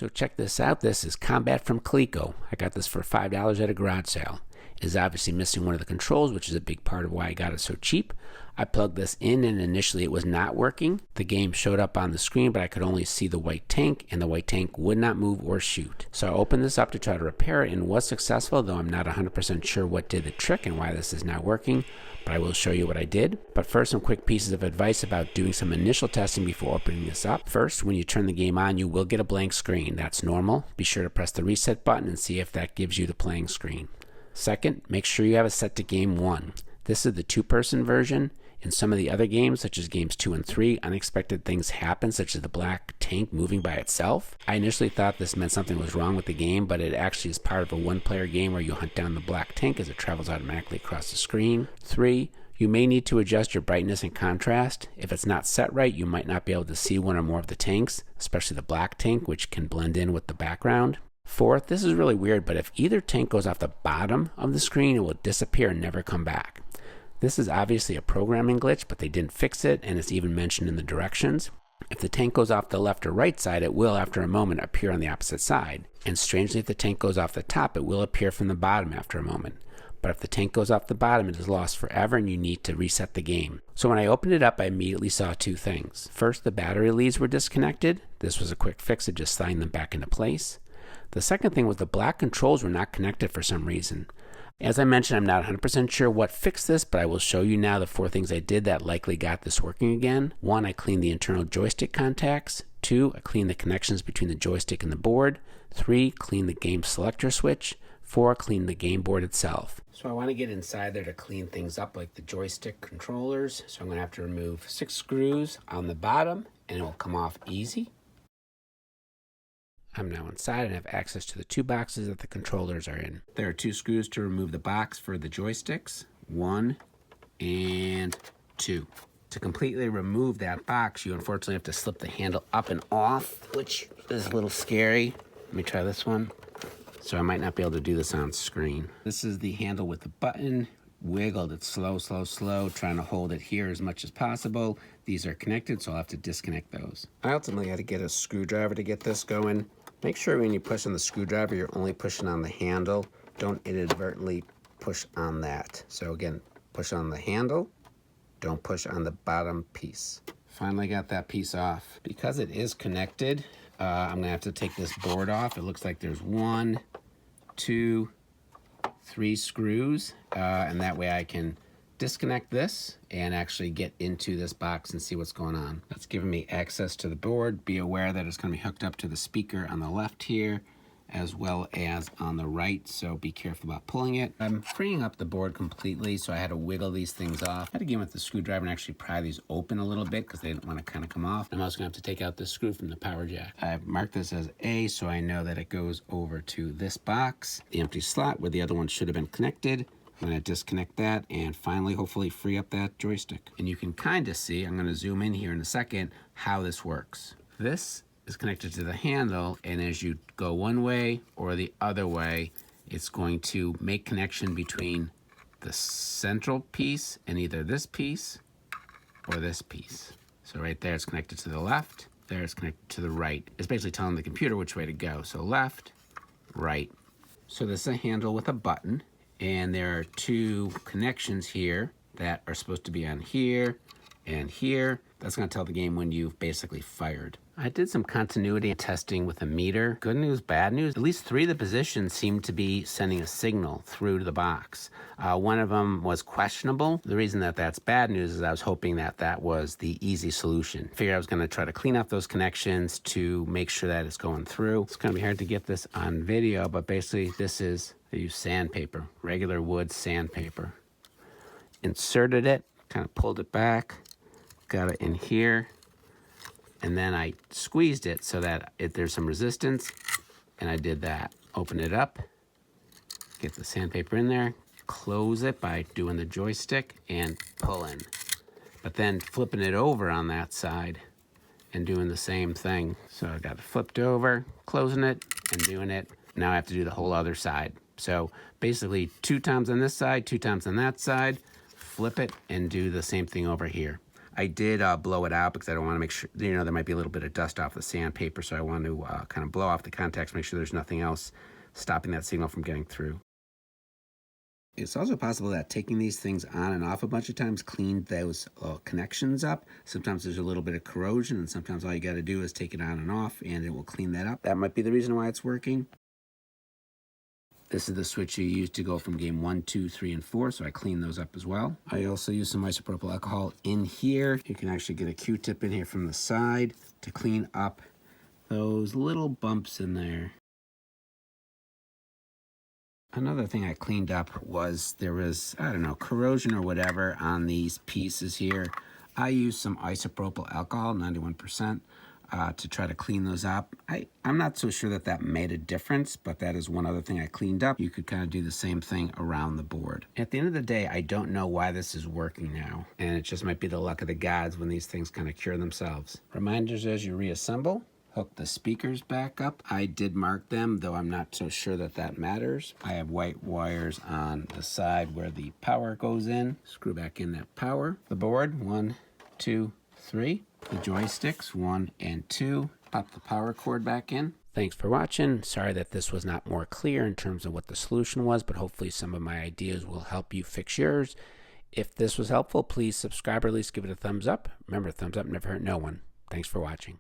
So check this out. This is Combat from Coleco. I got this for $5 at a garage sale. It is obviously missing one of the controls, which is a big part of why I got it so cheap. I plugged this in and initially it was not working. The game showed up on the screen, but I could only see the white tank, and the white tank would not move or shoot. So I opened this up to try to repair it and was successful, though I'm not 100% sure what did the trick and why this is not working, but I will show you what I did. But first, some quick pieces of advice about doing some initial testing before opening this up. First, when you turn the game on, you will get a blank screen. That's normal. Be sure to press the reset button and see if that gives you the playing screen. Second, make sure you have it set to game 1. This is the 2-person version. In some of the other games, such as games 2 and 3, unexpected things happen, such as the black tank moving by itself. I initially thought this meant something was wrong with the game, but it actually is part of a one-player game where you hunt down the black tank as it travels automatically across the screen. 3, you may need to adjust your brightness and contrast. If it's not set right, you might not be able to see one or more of the tanks, especially the black tank, which can blend in with the background. 4th, this is really weird, but if either tank goes off the bottom of the screen, it will disappear and never come back. This is obviously a programming glitch, but they didn't fix it, and it's even mentioned in the directions. If the tank goes off the left or right side, it will, after a moment, appear on the opposite side. And strangely, if the tank goes off the top, it will appear from the bottom after a moment. But if the tank goes off the bottom, it is lost forever, and you need to reset the game. So when I opened it up, I immediately saw 2 things. First, the battery leads were disconnected. This was a quick fix of just sliding them back into place. The second thing was the black controls were not connected for some reason. As I mentioned, I'm not 100% sure what fixed this, but I will show you now the 4 things I did that likely got this working again. 1, I cleaned the internal joystick contacts. 2, I cleaned the connections between the joystick and the board. 3, cleaned the game selector switch. 4, cleaned the game board itself. So I want to get inside there to clean things up like the joystick controllers. So I'm going to have to remove 6 screws on the bottom, and it will come off easy. I'm now inside and have access to the 2 boxes that the controllers are in. There are 2 screws to remove the box for the joysticks. 1 and 2. To completely remove that box, you unfortunately have to slip the handle up and off, which is a little scary. Let me try this one. So I might not be able to do this on screen. This is the handle with the button. Wiggled it slow, trying to hold it here as much as possible. These are connected, so I'll have to disconnect those. I ultimately had to get a screwdriver to get this going. Make sure when you push on the screwdriver, you're only pushing on the handle. Don't inadvertently push on that. So again, push on the handle. Don't push on the bottom piece. Finally got that piece off. Because it is connected, I'm gonna have to take this board off. It looks like there's 1, 2, 3 screws, and that way I can disconnect this and actually get into this box and see what's going on. That's giving me access to the board. Be aware that it's going to be hooked up to the speaker on the left here as well as on the right, so be careful about pulling it. I'm freeing up the board completely, so I had to wiggle these things off. I had to get in with the screwdriver and actually pry these open a little bit because they didn't want to kind of come off. I'm also going to have to take out this screw from the power jack. I've marked this as A, so I know that it goes over to this box, the empty slot where the other one should have been connected. I'm going to disconnect that and finally hopefully free up that joystick. And you can kind of see, I'm going to zoom in here in a second, how this works. This is connected to the handle, and as you go one way or the other way, it's going to make connection between the central piece and either this piece or this piece. So right there it's connected to the left, there it's connected to the right. It's basically telling the computer which way to go. So left, right. So this is a handle with a button, and there are 2 connections here that are supposed to be on here and here. That's going to tell the game when you've basically fired. I did some continuity testing with a meter. Good news, bad news. At least 3 of the positions seem to be sending a signal through to the box. One of them was questionable. The reason that that's bad news is I was hoping that that was the easy solution. Figured I was going to try to clean up those connections to make sure that it's going through. It's going to be hard to get this on video, but basically this is, I use sandpaper, regular wood sandpaper. Inserted it, kind of pulled it back, got it in here, and then I squeezed it so that there's some resistance, and I did that. Open it up, get the sandpaper in there, close it by doing the joystick, and pull in. But then flipping it over on that side and doing the same thing. So I got it flipped over, closing it, and doing it. Now I have to do the whole other side. So basically 2 times on this side, 2 times on that side, flip it, and do the same thing over here. I did blow it out because I don't want to make sure, you know, there might be a little bit of dust off the sandpaper, so I want to kind of blow off the contacts, make sure there's nothing else stopping that signal from getting through. It's also possible that taking these things on and off a bunch of times cleaned those connections up. Sometimes there's a little bit of corrosion, and sometimes all you got to do is take it on and off, and it will clean that up. That might be the reason why it's working. This is the switch you use to go from game 1, 2, 3, and 4, so I clean those up as well. I also use some isopropyl alcohol in here. You can actually get a Q-tip in here from the side to clean up those little bumps in there. Another thing I cleaned up was there was, I don't know, corrosion or whatever on these pieces here. I used some isopropyl alcohol, 91%. To try to clean those up. I'm not so sure that that made a difference, but that is one other thing I cleaned up. You could kind of do the same thing around the board. At the end of the day, I don't know why this is working now, and it just might be the luck of the gods when these things kind of cure themselves. Reminders as you reassemble. Hook the speakers back up. I did mark them, though I'm not so sure that that matters. I have white wires on the side where the power goes in. Screw back in that power. The board, 1, 2, 3. The joysticks, 1 and 2. Pop the power cord back in. Thanks for watching. Sorry that this was not more clear in terms of what the solution was, but hopefully some of my ideas will help you fix yours. If this was helpful, please subscribe or at least give it a thumbs up. Remember, thumbs up never hurt no one. Thanks for watching.